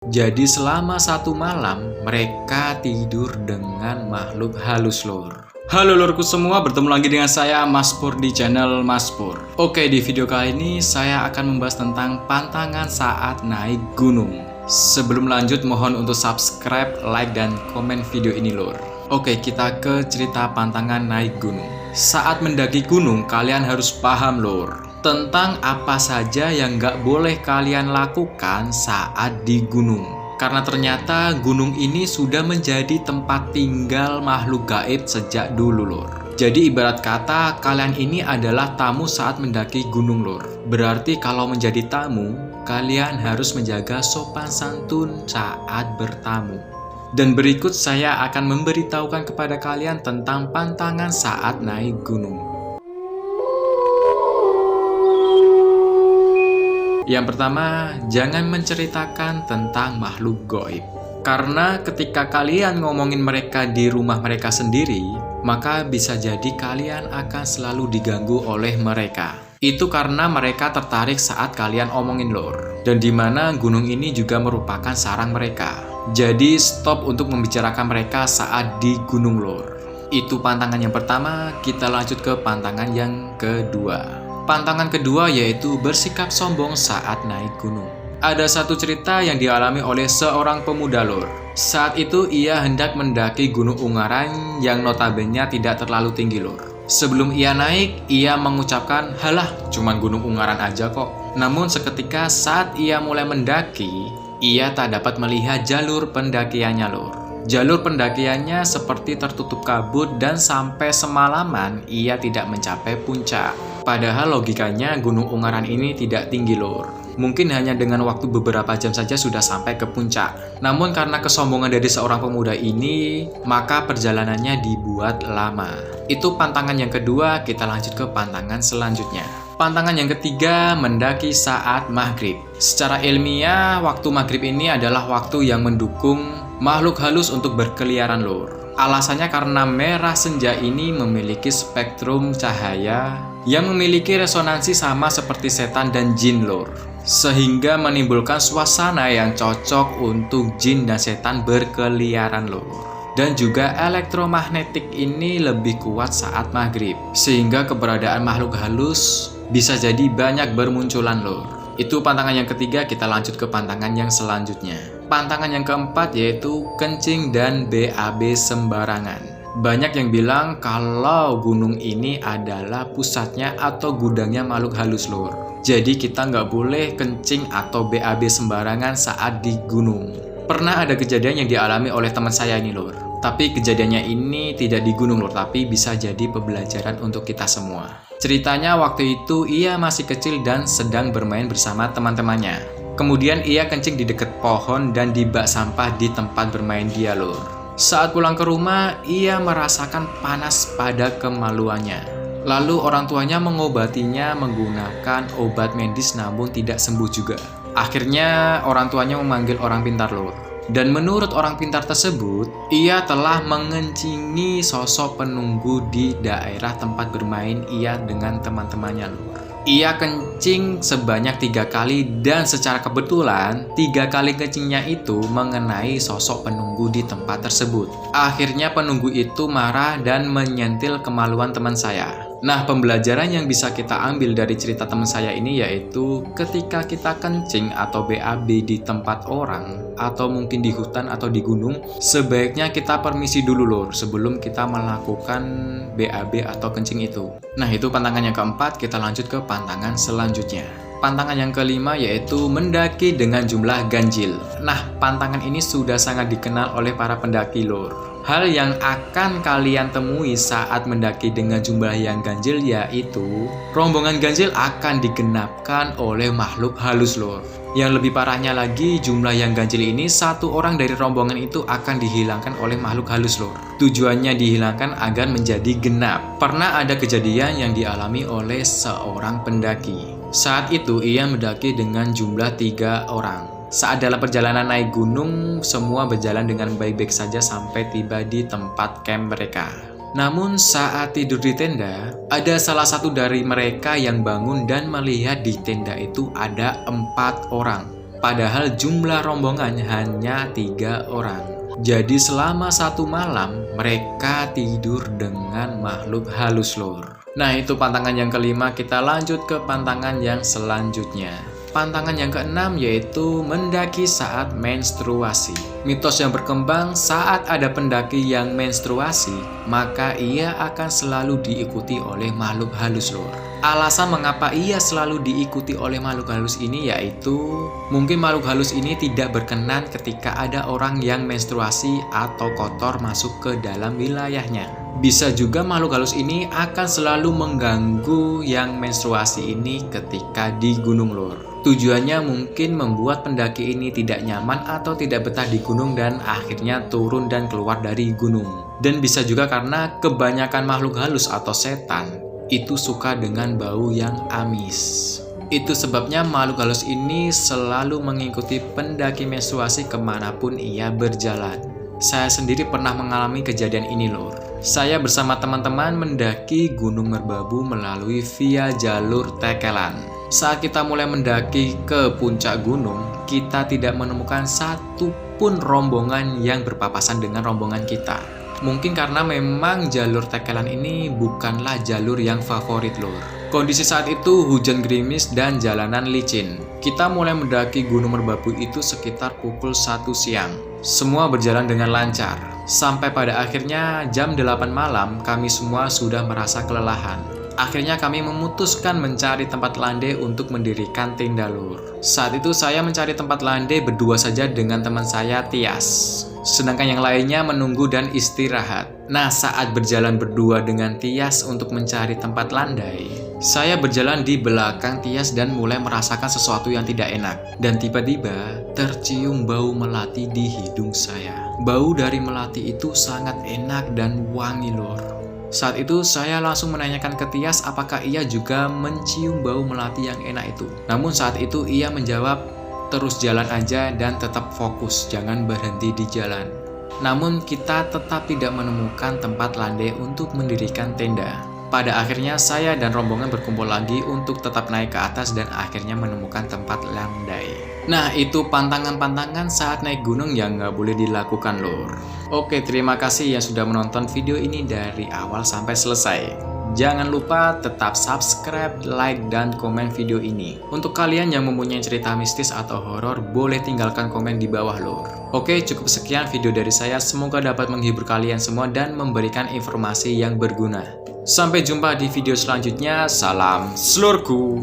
Jadi selama satu malam mereka tidur dengan makhluk halus lor. Halo lorku semua, bertemu lagi dengan saya Mas Pur di channel Mas Pur. Oke, di video kali ini saya akan membahas tentang pantangan saat naik gunung. Sebelum lanjut mohon untuk subscribe, like, dan komen video ini lor. Oke, kita ke cerita pantangan naik gunung. Saat mendaki gunung kalian harus paham lor tentang apa saja yang nggak boleh kalian lakukan saat di gunung. Karena ternyata gunung ini sudah menjadi tempat tinggal makhluk gaib sejak dulu lor. Jadi ibarat kata kalian ini adalah tamu saat mendaki gunung lor. Berarti kalau menjadi tamu, kalian harus menjaga sopan santun saat bertamu. Dan berikut saya akan memberitahukan kepada kalian tentang pantangan saat naik gunung. Yang pertama, jangan menceritakan tentang makhluk gaib. Karena ketika kalian ngomongin mereka di rumah mereka sendiri, maka bisa jadi kalian akan selalu diganggu oleh mereka. Itu karena mereka tertarik saat kalian omongin lor. Dan dimana gunung ini juga merupakan sarang mereka. Jadi stop untuk membicarakan mereka saat di gunung lor. Itu pantangan yang pertama, kita lanjut ke pantangan yang kedua. Pantangan kedua yaitu bersikap sombong saat naik gunung. Ada satu cerita yang dialami oleh seorang pemuda lor. Saat itu ia hendak mendaki Gunung Ungaran yang notabene tidak terlalu tinggi lor. Sebelum ia naik, ia mengucapkan, "Halah, cuman Gunung Ungaran aja kok." Namun seketika saat ia mulai mendaki, ia tak dapat melihat jalur pendakiannya lor. Jalur pendakiannya seperti tertutup kabut dan sampai semalaman ia tidak mencapai puncak. Padahal logikanya Gunung Ungaran ini tidak tinggi lor. Mungkin hanya dengan waktu beberapa jam saja sudah sampai ke puncak. Namun karena kesombongan dari seorang pemuda ini, maka perjalanannya dibuat lama. Itu pantangan yang kedua, kita lanjut ke pantangan selanjutnya. Pantangan yang ketiga, mendaki saat maghrib. Secara ilmiah, waktu maghrib ini adalah waktu yang mendukung makhluk halus untuk berkeliaran lor. Alasannya karena merah senja ini memiliki spektrum cahaya yang memiliki resonansi sama seperti setan dan jin lor. Sehingga menimbulkan suasana yang cocok untuk jin dan setan berkeliaran lor. Dan juga elektromagnetik ini lebih kuat saat maghrib. Sehingga keberadaan makhluk halus bisa jadi banyak bermunculan lor. Itu pantangan yang ketiga, kita lanjut ke pantangan yang selanjutnya. Pantangan yang keempat yaitu kencing dan BAB sembarangan. Banyak yang bilang kalau gunung ini adalah pusatnya atau gudangnya makhluk halus lor. Jadi kita nggak boleh kencing atau BAB sembarangan saat di gunung. Pernah ada kejadian yang dialami oleh teman saya ini lor. Tapi kejadiannya ini tidak di gunung lor, tapi bisa jadi pembelajaran untuk kita semua. Ceritanya waktu itu ia masih kecil dan sedang bermain bersama teman-temannya. Kemudian ia kencing di dekat pohon dan di bak sampah di tempat bermain dia lor. Saat pulang ke rumah, ia merasakan panas pada kemaluannya. Lalu orang tuanya mengobatinya menggunakan obat medis namun tidak sembuh juga. Akhirnya orang tuanya memanggil orang pintar lor. Dan menurut orang pintar tersebut, ia telah mengencingi sosok penunggu di daerah tempat bermain ia dengan teman-temannya lor. Ia kencing sebanyak 3 kali dan secara kebetulan 3 kali kencingnya itu mengenai sosok penunggu di tempat tersebut. Akhirnya penunggu itu marah dan menyentil kemaluan teman saya. Nah, pembelajaran yang bisa kita ambil dari cerita teman saya ini yaitu ketika kita kencing atau BAB di tempat orang atau mungkin di hutan atau di gunung, sebaiknya kita permisi dulu lor sebelum kita melakukan BAB atau kencing itu. Nah, itu pantangan yang keempat, kita lanjut ke pantangan selanjutnya. Pantangan yang kelima yaitu mendaki dengan jumlah ganjil. Nah, pantangan ini sudah sangat dikenal oleh para pendaki lor. Hal yang akan kalian temui saat mendaki dengan jumlah yang ganjil yaitu rombongan ganjil akan digenapkan oleh makhluk halus lor. Yang lebih parahnya lagi, jumlah yang ganjil ini satu orang dari rombongan itu akan dihilangkan oleh makhluk halus lor. Tujuannya dihilangkan agar menjadi genap. Pernah ada kejadian yang dialami oleh seorang pendaki. Saat itu ia mendaki dengan jumlah 3 orang. Saat dalam perjalanan naik gunung, semua berjalan dengan baik-baik saja sampai tiba di tempat camp mereka. Namun saat tidur di tenda, ada salah satu dari mereka yang bangun dan melihat di tenda itu ada 4 orang. Padahal jumlah rombongan hanya 3 orang. Jadi selama 1 malam mereka tidur dengan makhluk halus lur. Nah itu pantangan yang kelima, kita lanjut ke pantangan yang selanjutnya. Pantangan yang keenam yaitu mendaki saat menstruasi. Mitos yang berkembang saat ada pendaki yang menstruasi, maka ia akan selalu diikuti oleh makhluk halus lur. Alasan mengapa ia selalu diikuti oleh makhluk halus ini yaitu mungkin makhluk halus ini tidak berkenan ketika ada orang yang menstruasi atau kotor masuk ke dalam wilayahnya. Bisa juga makhluk halus ini akan selalu mengganggu yang menstruasi ini ketika di gunung lur. Tujuannya mungkin membuat pendaki ini tidak nyaman atau tidak betah di gunung dan akhirnya turun dan keluar dari gunung. Dan bisa juga karena kebanyakan makhluk halus atau setan itu suka dengan bau yang amis. Itu sebabnya makhluk halus ini selalu mengikuti pendaki menstruasi kemanapun ia berjalan. Saya sendiri pernah mengalami kejadian ini lur. Saya bersama teman-teman mendaki Gunung Merbabu melalui via jalur Tekelan. Saat kita mulai mendaki ke puncak gunung, kita tidak menemukan satupun rombongan yang berpapasan dengan rombongan kita. Mungkin karena memang jalur Tekelan ini bukanlah jalur yang favorit lur. Kondisi saat itu hujan gerimis dan jalanan licin. Kita mulai mendaki Gunung Merbabu itu sekitar pukul 1 siang. Semua berjalan dengan lancar. Sampai pada akhirnya jam 8 malam kami semua sudah merasa kelelahan. Akhirnya kami memutuskan mencari tempat landai untuk mendirikan tenda lur. Saat itu saya mencari tempat landai berdua saja dengan teman saya Tias. Sedangkan yang lainnya menunggu dan istirahat. Nah saat berjalan berdua dengan Tias untuk mencari tempat landai, saya berjalan di belakang Tias dan mulai merasakan sesuatu yang tidak enak. Dan tiba-tiba tercium bau melati di hidung saya. Bau dari melati itu sangat enak dan wangi lur. Saat itu saya langsung menanyakan ke Tias apakah ia juga mencium bau melati yang enak itu. Namun saat itu ia menjawab, terus jalan aja dan tetap fokus, jangan berhenti di jalan. Namun kita tetap tidak menemukan tempat landai untuk mendirikan tenda. Pada akhirnya saya dan rombongan berkumpul lagi untuk tetap naik ke atas dan akhirnya menemukan tempat landai. Nah itu pantangan-pantangan saat naik gunung yang nggak boleh dilakukan lur. Oke, terima kasih yang sudah menonton video ini dari awal sampai selesai. Jangan lupa tetap subscribe, like, dan komen video ini. Untuk kalian yang mempunyai cerita mistis atau horor, boleh tinggalkan komen di bawah lur. Oke, cukup sekian video dari saya. Semoga dapat menghibur kalian semua dan memberikan informasi yang berguna. Sampai jumpa di video selanjutnya. Salam selurku.